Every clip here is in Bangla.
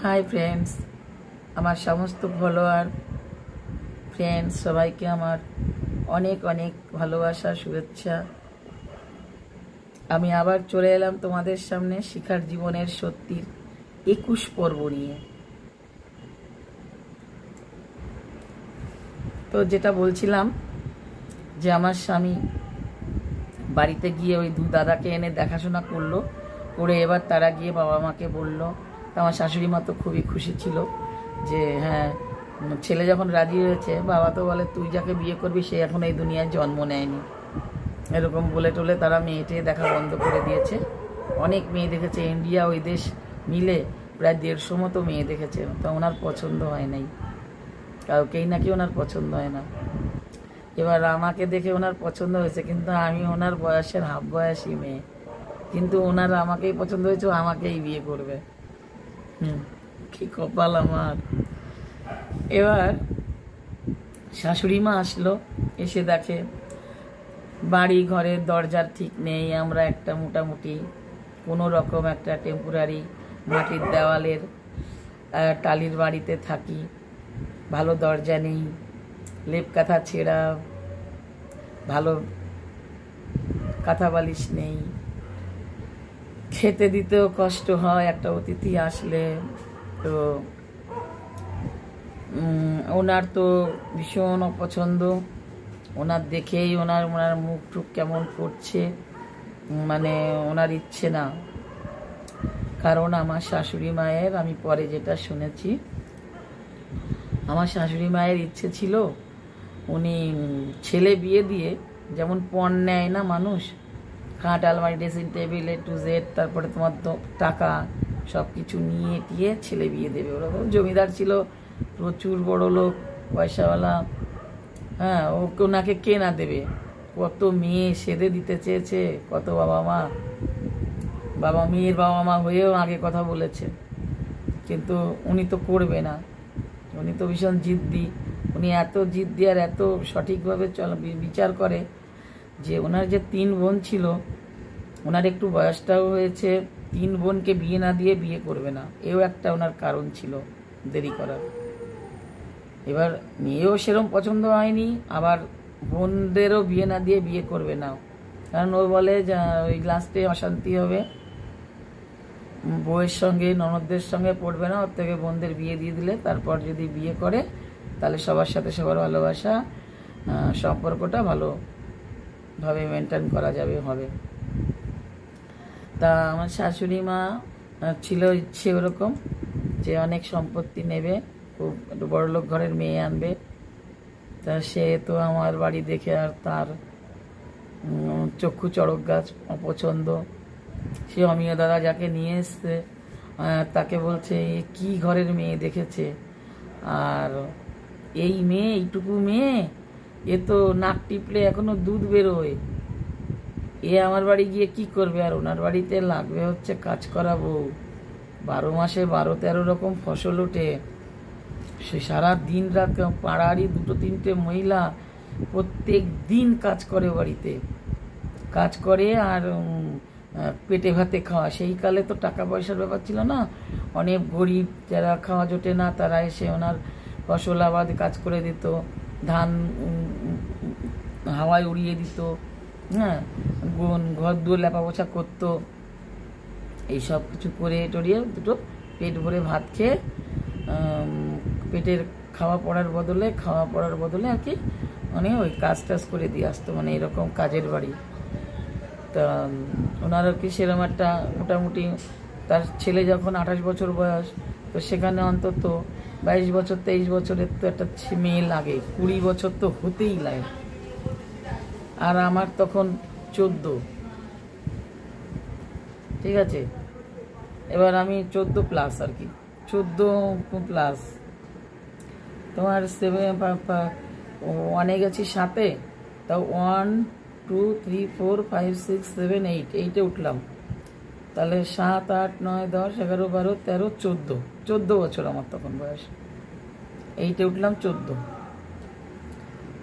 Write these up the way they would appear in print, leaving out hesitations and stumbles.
হাই ফ্রেন্ডস, আমার সমস্ত ফলোয়ার ফ্রেন্ডস সবাইকে আমার অনেক অনেক ভালোবাসা শুভেচ্ছা। আমি আবার চলে এলাম তোমাদের সামনে শিখার জীবনের সত্যির 21 পর্ব নিয়ে। তো যেটা বলছিলাম যে আমার স্বামী বাড়িতে গিয়ে ওই দু দাদাকে এনে দেখাশোনা করে এবার তারা গিয়ে বাবা মাকে বলল। আমার শাশুড়ি মা তো খুবই খুশি ছিল যে হ্যাঁ, ছেলে যখন রাজি হয়েছে। বাবা তো বলে তুই যাকে বিয়ে করবি সে এখন এই দুনিয়ায় জন্ম নেয়নি, এরকম বলে টলে তারা মেয়েটে দেখা বন্ধ করে দিয়েছে। অনেক মেয়ে দেখেছে, ইন্ডিয়া ওই দেশ মিলে প্রায় 150 মতো মেয়ে দেখেছে, তো ওনার পছন্দ হয় নাই, কাউকেই নাকি ওনার পছন্দ হয় না। এবার আমাকে দেখে ওনার পছন্দ হয়েছে, কিন্তু আমি ওনার বয়সের হাফ বয়সী মেয়ে, কিন্তু ওনার আমাকেই পছন্দ হয়েছে, আমাকেই বিয়ে করবে। কি কপাল আমার। এবার শাশুড়ি মা আসলো, এসে দেখে বাড়ি ঘরের দরজার ঠিক নেই। আমরা একটা মোটামুটি কোনো রকম একটা টেম্পোরারি মাটির দেওয়ালের টালির বাড়িতে থাকি, ভালো দরজা নেই, লেপ কাঁথা ছেঁড়া, ভালো কাঁথা বালিশ নেই, খেতে দিতেও কষ্ট হয় একটা অতিথি আসলে। তো ওনার তো ভীষণ অপছন্দ, ওনার দেখেই ওনার মুখ টুক কেমন করছে, মানে ওনার ইচ্ছে না। কারণ আমার শাশুড়ি মায়ের, আমি পরে যেটা শুনেছি, আমার শাশুড়ি মায়ের ইচ্ছে ছিল উনি ছেলে বিয়ে দিয়ে যেমন পণ নেয় না মানুষ, খাট আলমারি ড্রেসিং টেবিল টু জেড, তারপরে তোমার টাকা সব কিছু নিয়ে টিয়ে ছেলে বিয়ে দেবে। ওরকম জমিদার ছিল, প্রচুর বড় লোক, পয়সাওয়ালা। হ্যাঁ, ওনাকে কে না দেবে? কত মেয়ে সেদে দিতে চেয়েছে, কত মেয়ের বাবা মা হয়েও আগে কথা বলেছে, কিন্তু উনি তো করবে না। উনি তো ভীষণ জিদ্দি। উনি এত জিদ্দি আর এত সঠিকভাবে বিচার করে যে ওনার যে 3 বোন ছিল, ওনার একটু বয়সটাও হয়েছে, 3 বোনকে বিয়ে না দিয়ে বিয়ে করবে না, এও একটা ওনার কারণ ছিল দেরি করার। এবার মেয়েও সেরকম পছন্দ হয়নি, আবার বোনদেরও বিয়ে না দিয়ে বিয়ে করবে না, কারণ ও বলে যে ওই লাস্টে অশান্তি হবে, বউয়ের সঙ্গে ননদদের সঙ্গে পড়বে না, ওর থেকে বোনদের বিয়ে দিয়ে দিলে তারপর যদি বিয়ে করে তাহলে সবার সাথে সবার ভালোবাসা সম্পর্কটা ভালোভাবে মেনটেন করা হবে। তা আমার শাশুড়ি মা ছিল ইচ্ছে ওরকম যে অনেক সম্পত্তি নেবে, খুব একটু বড়লোক ঘরের মেয়ে আনবে। তা সে তো আমার বাড়ি দেখে আর তার চক্ষু চড়ক গাছ অপছন্দ। সে অমিয় দাদা যাকে নিয়ে এসছে তাকে বলছে এ কি ঘরের মেয়ে দেখেছে, আর এই মেয়ে, এইটুকু মেয়ে, এ তো নাক টিপলে এখনো দুধ বেরোয়, এ আমার বাড়ি গিয়ে কি করবে? আর ওনার বাড়িতে লাগবে হচ্ছে কাজ করা বউ, 12 মাসে 12-13 রকম ফসল ওঠে, সে সারা দিন রাত পাড়ারই 2-3টে মহিলা প্রত্যেক দিন কাজ করে, বাড়িতে কাজ করে আর পেটে ভাতে খাওয়া। সেই কালে তো টাকা পয়সার ব্যাপার ছিল না, অনেক গরিব যারা খাওয়া জোটে না তারা এসে ওনার ফসল আবাদ কাজ করে দিত, ধান হাওয়ায় উড়িয়ে দিত, হ্যাঁ, ঘর দুয়ার লেপা পোছা করতো, এইসব কিছু করে টরিয়ে দুটো পেট ভরে ভাত খেয়ে পেটের খাওয়া পড়ার বদলে আর কি মানে ওই কাজ টাজ করে দিয়ে আসতো, মানে এরকম কাজের বাড়ি। তা ওনার আর কি সেরকম একটা মোটামুটি, তার ছেলে যখন 28 বছর বয়স, তো সেখানে অন্তত 22 বছর 23 বছরের তো একটা মেয়ে লাগে, 20 বছর তো হতেই লাগে। আর আমার তখন 14, ঠিক আছে। এবার আমি 14+ আর কি, 14+। তোমার 1-এ গেছি 7-এ, তাও 1 2 3 4 5 6 7 8, 8-এ উঠলাম, তাহলে 7 8 9 10 11 12 13 14 বছর আমার তখন বয়স। 8-এ উঠলাম, 14।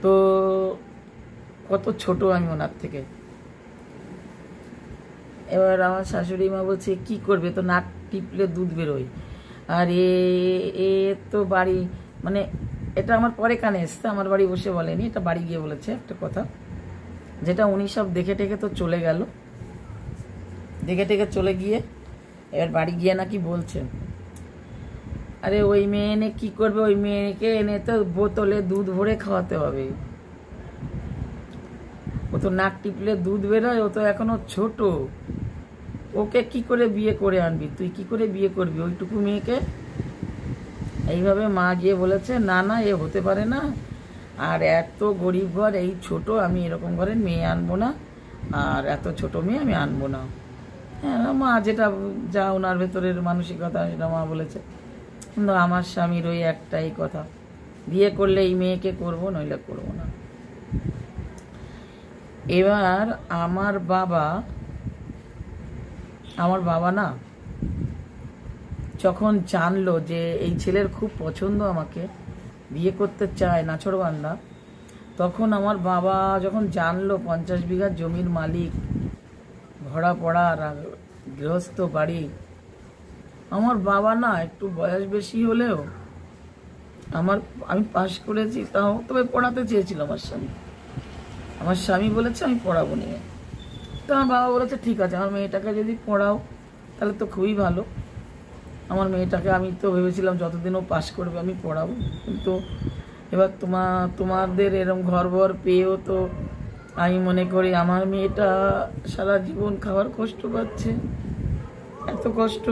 তো কত ছোট আমি ওনার থেকে। এবার আমার শাশুড়ি মা বলছে কি করবে, তো নাক টিপলে দুধ বেরোয়, আর এ তো বাড়ি মানে এটা আমার পরে কানে এসছে, আমার বাড়ি বসে বলেনি, এটা বাড়ি গিয়ে বলেছে একটা কথা, যেটা উনি সব দেখে টেকে তো চলে গেল, দেখে টেকে চলে গিয়ে এবার বাড়ি গিয়ে নাকি বলছেন, আরে ওই মেয়ে এনে কি করবে, ওই মেয়েকে এনে তো বোতলে দুধ ভরে খাওয়াতে হবে, ও তো নাক টিপলে দুধ বেরোয়, ও তো এখনো ছোট, ওকে কি করে বিয়ে করে আনবি, তুই কি করে বিয়ে করবি ওইটুকু মেয়েকে। এইভাবে মা গিয়ে বলেছে না না এ হতে পারে না, আর এত গরিব ঘর, এই ছোট, আমি এরকম ঘরের মেয়ে আনবো না, আর এত ছোট মেয়ে আমি আনবো না। হ্যাঁ মা যেটা যা ওনার ভেতরের মানসিকতা সেটা মা বলেছে। কিন্তু আমার স্বামীর ওই একটাই কথা, বিয়ে করলে এই মেয়েকে করবো, নইলে করবো না। এবার আমার বাবা না যখন জানলো যে এই ছেলের খুব পছন্দ, আমাকে বিয়ে করতে চায় নাছোড়বান্দা, তখন আমার বাবা যখন জানলো 50 বিঘা জমির মালিক, ভরা পড়া গৃহস্থ বাড়ি, আমার বাবা না একটু বয়স বেশি হলেও আমি পাশ করেছি তাও, তবে পড়াতে চেয়েছিল আমার স্বামী বলেছে আমি পড়াবো নিয়ে, তো আমার বাবা বলেছে ঠিক আছে, আমার মেয়েটাকে যদি পড়াও তাহলে তো খুবই ভালো, আমার মেয়েটাকে আমি তো ভেবেছিলাম যতদিনও পাশ করবে আমি পড়াবো, কিন্তু এবার তোমাদের এরকম ঘর পেয়েও তো আমি মনে করি আমার মেয়েটা সারা জীবন খাওয়ার কষ্ট পাচ্ছে, এত কষ্ট।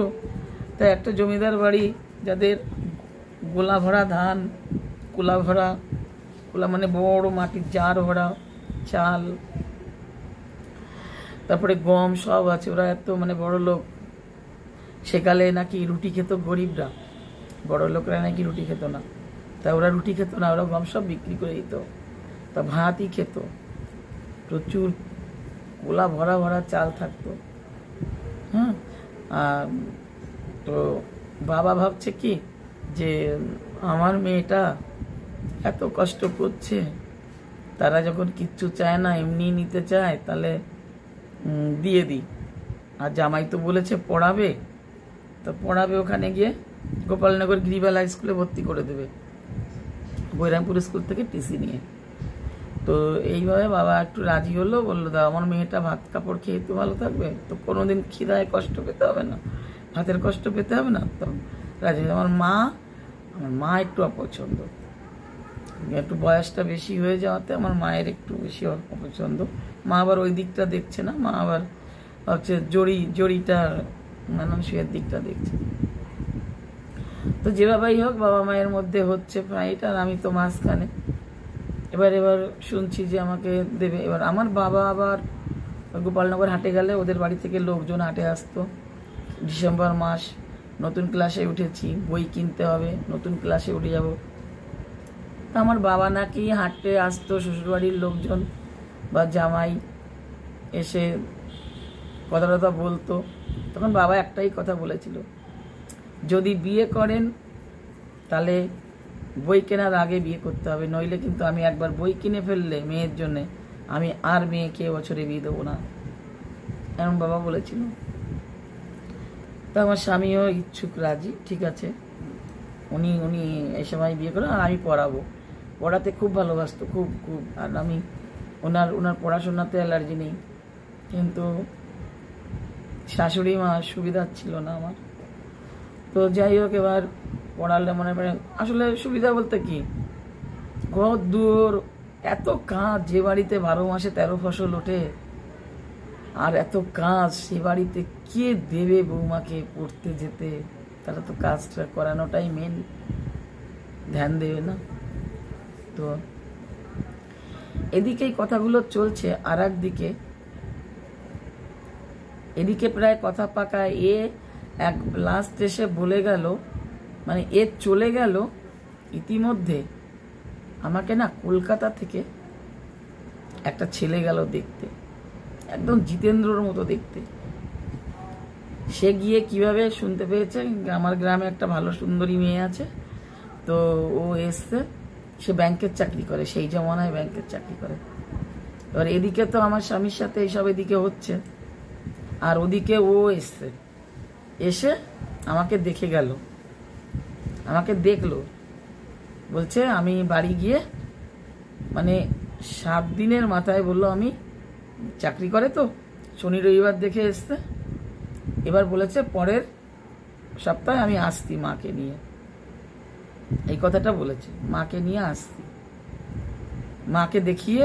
তাই একটা জমিদার বাড়ি যাদের গোলা ভরা ধান, কোলা মানে বড় মাটির জার ভরা চাল, তারপরে গম সব আছে, ওরা এত মানে বড় লোক, সেকালে নাকি রুটি খেত গরিবরা, বড় লোকরা নাকি রুটি খেত না, তা ওরা রুটি খেত না, ওরা গম সব বিক্রি করে দিত, তা ভাতই খেত, প্রচুর কোলা ভরা ভরা চাল থাকতো। হ্যাঁ, তো বাবা ভাবছে কি যে আমার মেয়েটা এত কষ্ট করছে, তারা যখন কিচ্ছু চায় না এমনি নিতে চায়, তাহলে দিয়ে দিই, আর জামাই তো বলেছে পড়াবে, তো পড়াবে ওখানে গিয়ে গোপালনগর গিরিবালা স্কুলে ভর্তি করে দেবে, বৈরামপুর স্কুল থেকে টিসি নিয়ে। তো এইভাবে বাবা একটু রাজি হলো, বললো দাও আমার মেয়েটা ভাত কাপড় খেয়ে তো ভালো থাকবে, তো কোনোদিন খিদায় কষ্ট পেতে হবে না, ভাতের কষ্ট পেতে হবে না, তো রাজি। আমার মা একটু অপছন্দ, একটু বয়সটা বেশি হয়ে যাওয়াতে আমার মায়ের একটু বেশি অপছন্দ, মা আবার ওই দিকটা দেখছে না, মা আবার ভাবছে জড়িটা মানুষের দিকটা দেখছে। তো যেভাবেই হোক বাবা মায়ের মধ্যে হচ্ছে ফাইট, আর আমি তো মাঝখানে। এবার শুনছি যে আমাকে দেবে। এবার আমার বাবা আবার গোপালনগর হাটে গেলে ওদের বাড়ি থেকে লোকজন হাটে আসতো, ডিসেম্বর মাস, নতুন ক্লাসে উঠেছি, বই কিনতে হবে, নতুন ক্লাসে উঠে যাব। আমার বাবা নাকি হাঁটতে আসতো, শ্বশুরবাড়ির লোকজন বা জামাই এসে কথা টথা বলতো, তখন বাবা একটাই কথা বলেছিল, যদি বিয়ে করেন তাহলে বই কেনার আগে বিয়ে করতে হবে, নইলে কিন্তু আমি একবার বই কিনে ফেললে মেয়ের জন্যে আমি আর মেয়েকে বছরে বিয়ে দেবো না, এমন বাবা বলেছিল। তো আমার স্বামীও ইচ্ছুক, রাজি, ঠিক আছে, উনি এই সময় বিয়ে করে, আর আমি পড়াতে খুব ভালোবাসতো, খুব খুব। আর আমি ওনার পড়াশোনাতে অ্যালার্জি নেই, কিন্তু শাশুড়ি মা সুবিধা ছিল না আমার। তো যাই হোক, এবার পড়ালে মনে পড়ে, আসলে সুবিধা বলতে কি, ঘর দূর, এত কাজ, যে বাড়িতে 12 মাসে 13 ফসল ওঠে, আর এত কাজ, সে বাড়িতে কে দেবে বৌমাকে পড়তে যেতে, তারা তো কাজটা করানোটাই মেন, ধ্যান দেবে না। তো এদিকে এই কথাগুলো চলছে, আর এদিকে প্রায় কথা পাকায় এক লাস্ট এসে বলে গেল, মানে চলে গেল ইতিমধ্যে, আমাকে না কলকাতা থেকে একটা ছেলে গেল দেখতে, একদম জিতেন্দ্রর মতো দেখতে। সে গিয়ে কিভাবে শুনতে পেয়েছে আমার গ্রামে একটা ভালো সুন্দরী মেয়ে আছে, তো ও এসছে, সে ব্যাংকের চাকরি করে, সেই জমানায় ব্যাংকের চাকরি করে। এবার এদিকে তো আমার স্বামীর সাথে এইসব এদিকে হচ্ছে, আর ওদিকে ও এসে আমাকে দেখে গেল, আমাকে দেখলো, বলছে আমি বাড়ি গিয়ে মানে 7 দিনের মাথায় বললো, আমি চাকরি করে তো শনি রবিবার দেখে এসছে, এবার বলেছে পরের সপ্তাহে আমি আসছি মাকে নিয়ে, এই কথাটা বলেছে, মাকে নিয়ে আসছি, মাকে দেখিয়ে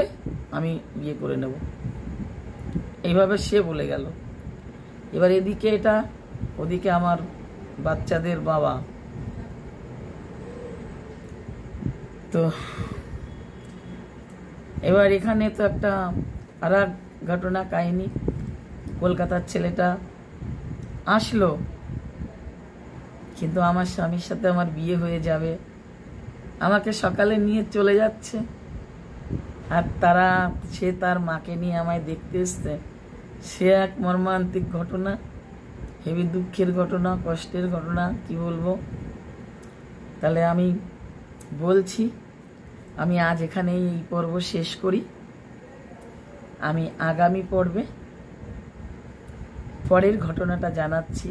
আমি বিয়ে করে নেব, এইভাবে সে বলে গেল। এবার এদিকে এটা, ওদিকে আমার বাচ্চাদের বাবা। তো এবার এখানে তো একটা আর এক ঘটনা কাহিনী, কলকাতার ছেলেটা আসলো, কিন্তু আমার স্বামীর সাথে আমার বিয়ে হয়ে যাবে, আমাকে সকালে নিয়ে চলে যাচ্ছে, আর সে তার মাকে নিয়ে আমায় দেখতে এসছে। সে এক মর্মান্তিক ঘটনা, হেবি দুঃখের ঘটনা, কষ্টের ঘটনা, কি বলবো। তাহলে আমি বলছি, আমি আজ এখানেই এই পর্ব শেষ করি। আমি আগামী পর্বে পরের ঘটনাটা জানাচ্ছি।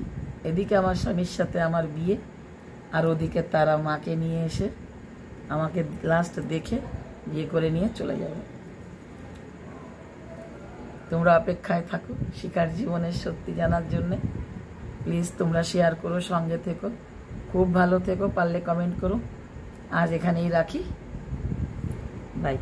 এদিকে আমার স্বামীর সাথে আমার বিয়ে, আর ওদিকে তারা মাকে নিয়ে এসে আমাকে লাস্ট দেখে বিয়ে করে নিয়ে চলে যাবে। তোমরা অপেক্ষায় থাকো শিখার জীবনের সত্যি জানার জন্যে। প্লিজ তোমরা শেয়ার করো, সঙ্গে থেকো, খুব ভালো থেকো, পারলে কমেন্ট করো। আজ এখানেই রাখি, বাই।